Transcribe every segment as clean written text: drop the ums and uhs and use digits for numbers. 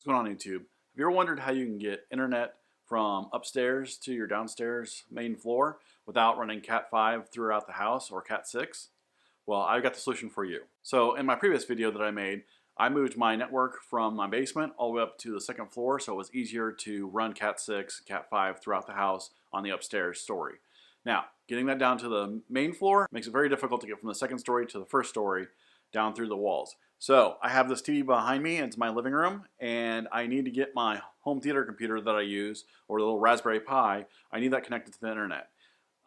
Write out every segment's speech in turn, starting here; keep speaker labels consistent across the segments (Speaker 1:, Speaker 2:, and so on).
Speaker 1: going on YouTube? Have you ever wondered how you can get internet from upstairs to your downstairs main floor without running Cat 5 throughout the house or Cat 6? Well, I've got the solution for you. So in my previous video that I made, I moved my network from my basement all the way up to the second floor, so it was easier to run Cat 6, Cat 5 throughout the house on the upstairs story. Now, getting that down to the main floor makes it very difficult to get from the second story to the first story down through the walls. So I have this TV behind me, and it's my living room, and I need to get my home theater computer that I use, or the little Raspberry Pi, I need that connected to the internet.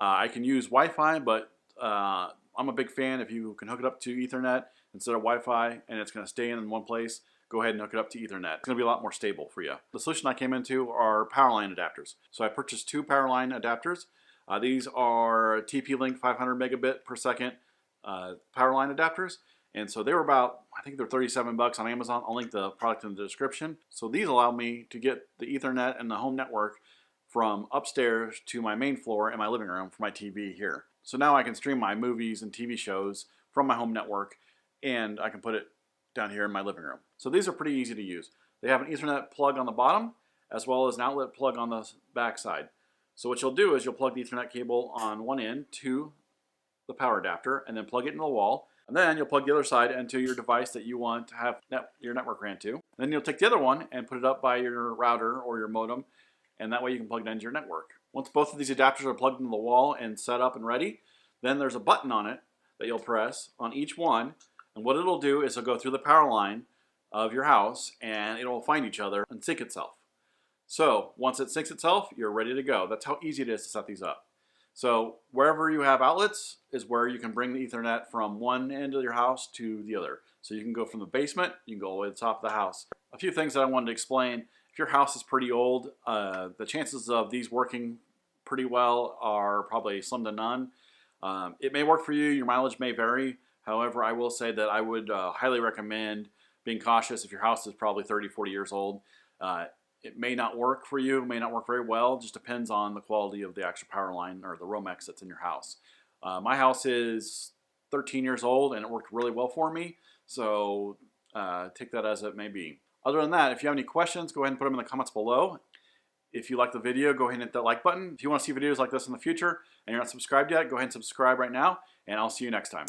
Speaker 1: I can use Wi-Fi, but I'm a big fan if you can hook it up to Ethernet instead of Wi-Fi, and it's going to stay in one place. Go ahead and hook it up to Ethernet. It's going to be a lot more stable for you. The solution I came into are Powerline adapters. So I purchased two Powerline adapters. These are TP-Link 500 megabit per second Powerline adapters. And so they were about, I think they're 37 bucks on Amazon. I'll link the product in the description. So these allow me to get the Ethernet and the home network from upstairs to my main floor in my living room for my TV here. So now I can stream my movies and TV shows from my home network, and I can put it down here in my living room. So these are pretty easy to use. They have an Ethernet plug on the bottom as well as an outlet plug on the back side. So what you'll do is you'll plug the Ethernet cable on one end to the power adapter and then plug it into the wall. And then you'll plug the other side into your device that you want to have your network ran to. Then you'll take the other one and put it up by your router or your modem, and that way you can plug it into your network. Once both of these adapters are plugged into the wall and set up and ready, then there's a button on it that you'll press on each one, and what it'll do is it'll go through the power line of your house and it'll find each other and sync itself. So once it syncs itself, you're ready to go. That's how easy it is to set these up. So wherever you have outlets is where you can bring the Ethernet from one end of your house to the other. So you can go from the basement, you can go all the way to the top of the house. A few things that I wanted to explain. If your house is pretty old, the chances of these working pretty well are probably slim to none. It may work for you, your mileage may vary. However, I will say that I would highly recommend being cautious if your house is probably 30, 40 years old. It may not work for you, it may not work very well, just depends on the quality of the actual power line or the Romex that's in your house. My house is 13 years old and it worked really well for me, so take that as it may be. Other than that, if you have any questions, go ahead and put them in the comments below. If you like the video, go ahead and hit that like button. If you want to see videos like this in the future and you're not subscribed yet, go ahead and subscribe right now, and I'll see you next time.